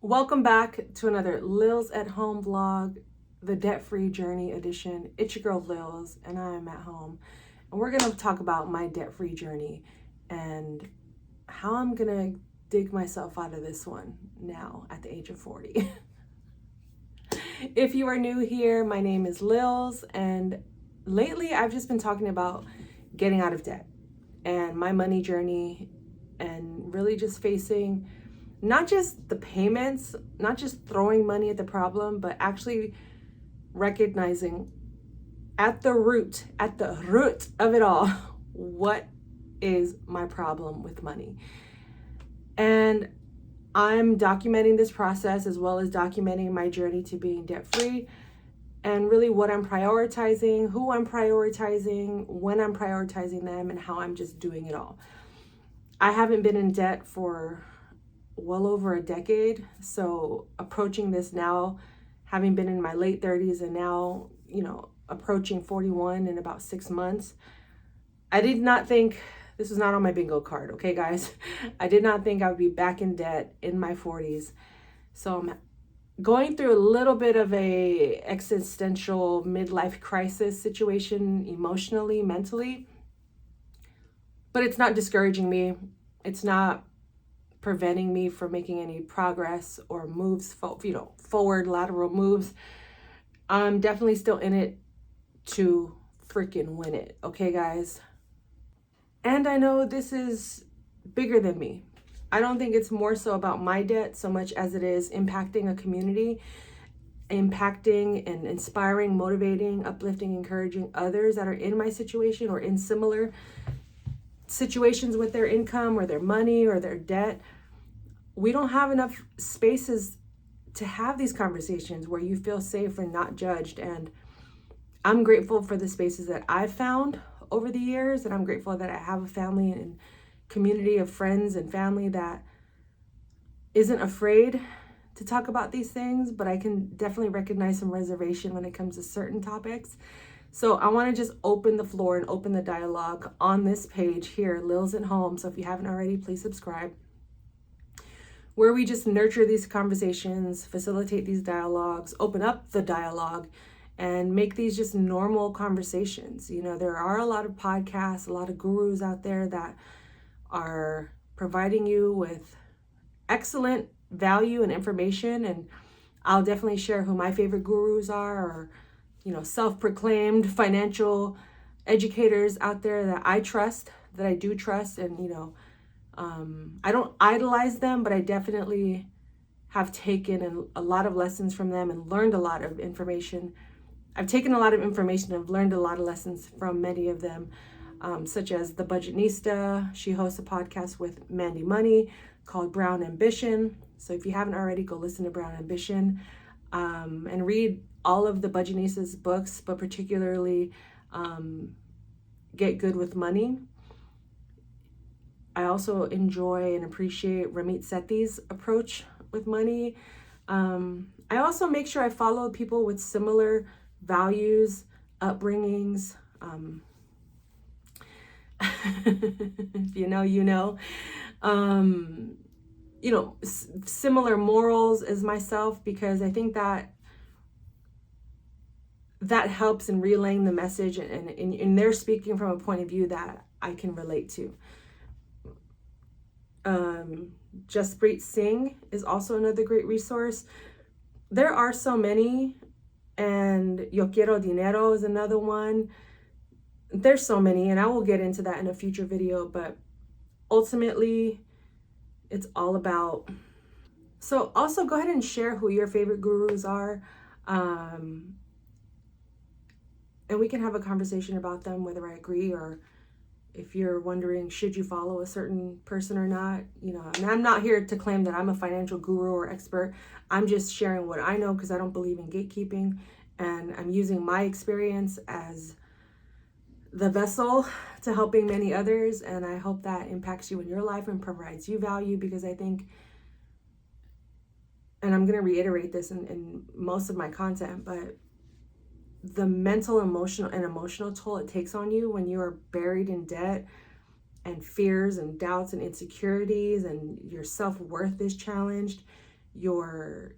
Welcome back to another Lilz at Home vlog, the debt-free journey edition. It's your girl Lilz and I'm at home. And we're gonna talk about my debt-free journey and how I'm gonna dig myself out of this one now at the age of 40. If you are new here, my name is Lilz, and lately I've just been talking about getting out of debt and my money journey and really just facing not just the payments, not just throwing money at the problem, but actually recognizing at the root of it all, what is my problem with money. And I'm documenting this process as well as documenting my journey to being debt-free and really what I'm prioritizing, who I'm prioritizing, when I'm prioritizing them, and how I'm just doing it all. I haven't been in debt for well over a decade. So approaching this now, having been in my late 30s and now, approaching 41 in about 6 months, I did not think, this was not on my bingo card, okay, guys? I did not think I would be back in debt in my 40s. So I'm going through a little bit of a existential midlife crisis situation emotionally, mentally, but it's not discouraging me. It's not preventing me from making any progress or moves, forward lateral moves. I'm definitely still in it to freaking win it, okay, guys? And I know this is bigger than me. I don't think it's more so about my debt so much as it is impacting a community, impacting and inspiring, motivating, uplifting, encouraging others that are in my situation or in similar situations with their income or their money or their debt. We don't have enough spaces to have these conversations where you feel safe and not judged. And I'm grateful for the spaces that I've found over the years. And I'm grateful that I have a family and community of friends and family that isn't afraid to talk about these things, but I can definitely recognize some reservation when it comes to certain topics. So I want to just open the floor and open the dialogue on this page here, Lilz at Home. So if you haven't already, please subscribe, where we just nurture these conversations, facilitate these dialogues, open up the dialogue, and make these just normal conversations. There are a lot of podcasts, a lot of gurus out there that are providing you with excellent value and information, and I'll definitely share who my favorite gurus are, or self-proclaimed financial educators out there that I trust, that I do trust, and I don't idolize them, but I definitely have taken a lot of lessons from them and learned a lot of information. I've taken a lot of information and I've learned a lot of lessons from many of them, such as the Budgetnista. She hosts a podcast with Mandy Money called Brown Ambition. So if you haven't already, go listen to Brown Ambition and read all of the Budgetnista's books, but particularly Get Good with Money. I also enjoy and appreciate Ramit Sethi's approach with money. I also make sure I follow people with similar values, upbringings. If you know, you know. Similar morals as myself, because I think that helps in relaying the message, and they're speaking from a point of view that I can relate to. Jaspreet Singh is also another great resource. There are so many, and Yo Quiero Dinero is another one. There's so many, and I will get into that in a future video, but ultimately it's all about. So also go ahead and share who your favorite gurus are, and we can have a conversation about them, whether I agree, or if you're wondering, should you follow a certain person or not? And I'm not here to claim that I'm a financial guru or expert. I'm just sharing what I know, because I don't believe in gatekeeping, and I'm using my experience as the vessel to helping many others. And I hope that impacts you in your life and provides you value, because I think, and I'm going to reiterate this in most of my content, but the mental, emotional toll it takes on you when you are buried in debt and fears and doubts and insecurities, and your self-worth is challenged, your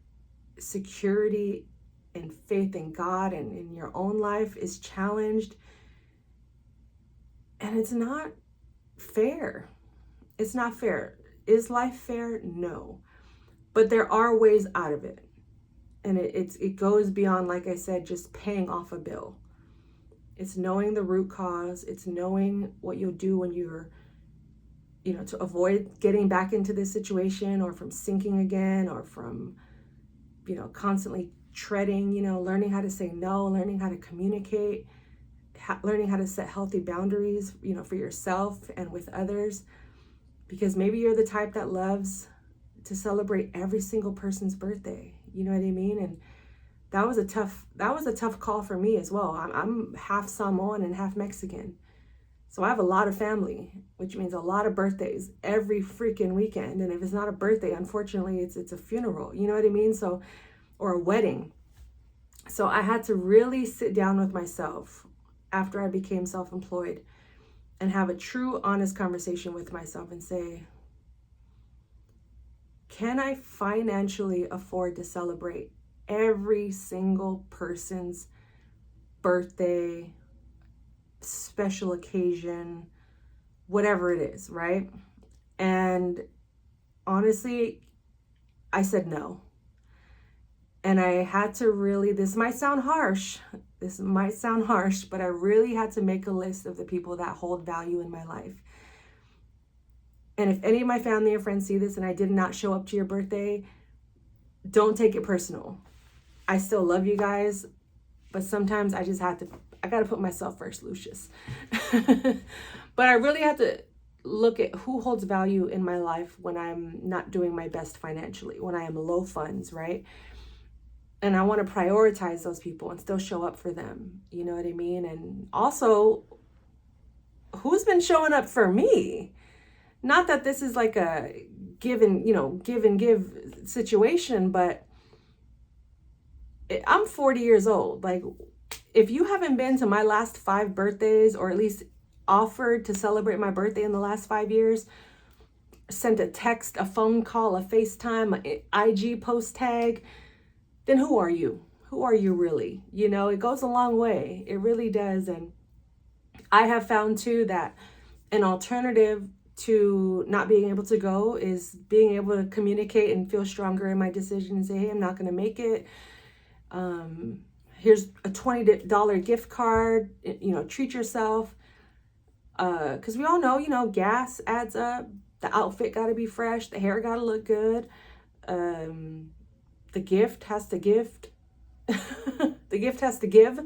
security and faith in God and in your own life is challenged. And it's not fair. It's not fair. Is life fair? No. But there are ways out of it. And it goes beyond, like I said, just paying off a bill. It's knowing the root cause. It's knowing what you'll do when you're, to avoid getting back into this situation, or from sinking again, or from, constantly treading, learning how to say no, learning how to communicate, learning how to set healthy boundaries, for yourself and with others. Because maybe you're the type that loves to celebrate every single person's birthday. You know what I mean? And that was a tough call for me as well. I'm half Samoan and half Mexican. So I have a lot of family, which means a lot of birthdays every freaking weekend. And if it's not a birthday, unfortunately, it's a funeral. You know what I mean? So, or a wedding. So I had to really sit down with myself after I became self-employed and have a true, honest conversation with myself and say, can I financially afford to celebrate every single person's birthday, special occasion, whatever it is, right? And honestly, I said no. And I had to really, this might sound harsh, but I really had to make a list of the people that hold value in my life. And if any of my family or friends see this and I did not show up to your birthday, don't take it personal. I still love you guys, but sometimes I got to put myself first, Lucius. But I really have to look at who holds value in my life when I'm not doing my best financially, when I am low funds, right? And I want to prioritize those people and still show up for them. You know what I mean? And also, who's been showing up for me? Not that this is like a give and give situation, but I'm 40 years old. Like, if you haven't been to my last 5 birthdays, or at least offered to celebrate my birthday in the last 5 years, sent a text, a phone call, a FaceTime, an IG post tag, then who are you? Who are you really? It goes a long way. It really does. And I have found too that an alternative to not being able to go is being able to communicate and feel stronger in my decision and say, hey, I'm not going to make it. Here's a $20 gift card, treat yourself. Because we all know, gas adds up. The outfit got to be fresh. The hair got to look good. The gift has to gift. The gift has to give.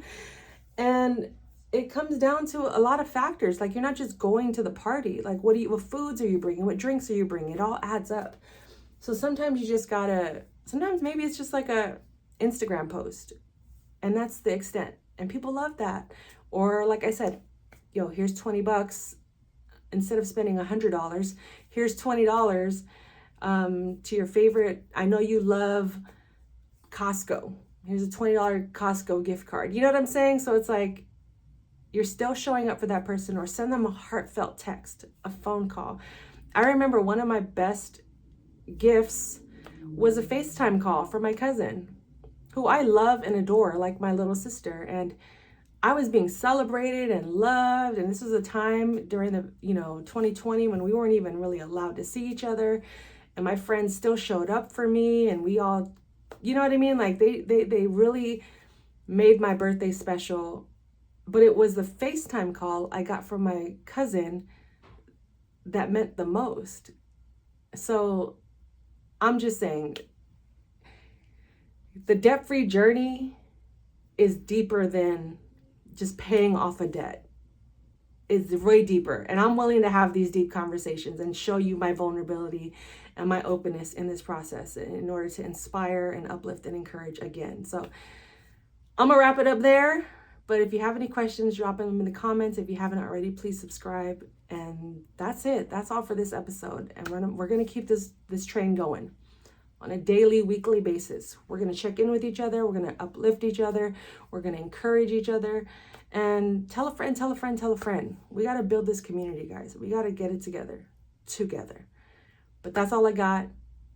And it comes down to a lot of factors. Like, you're not just going to the party. Like, what foods are you bringing? What drinks are you bringing? It all adds up. So sometimes maybe it's just like a Instagram post, and that's the extent. And people love that. Or like I said, here's $20. Instead of spending $100, here's $20 to your favorite. I know you love Costco. Here's a $20 Costco gift card. You know what I'm saying? So it's like, you're still showing up for that person, or send them a heartfelt text, a phone call. I remember one of my best gifts was a FaceTime call for my cousin, who I love and adore like my little sister. And I was being celebrated and loved. And this was a time during the, 2020 when we weren't even really allowed to see each other. And my friends still showed up for me, and we all, you know what I mean? Like, they really made my birthday special. But it was the FaceTime call I got from my cousin that meant the most. So I'm just saying, the debt-free journey is deeper than just paying off a debt. It's way deeper. And I'm willing to have these deep conversations and show you my vulnerability and my openness in this process in order to inspire and uplift and encourage again. So I'm going to wrap it up there. But if you have any questions, drop them in the comments. If you haven't already, please subscribe. And that's it. That's all for this episode. And we're going to keep this train going on a daily, weekly basis. We're going to check in with each other. We're going to uplift each other. We're going to encourage each other. And tell a friend, tell a friend, tell a friend. We got to build this community, guys. We got to get it together. But that's all I got.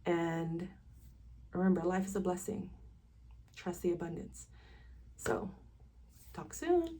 And remember, life is a blessing. Trust the abundance. So, talk soon.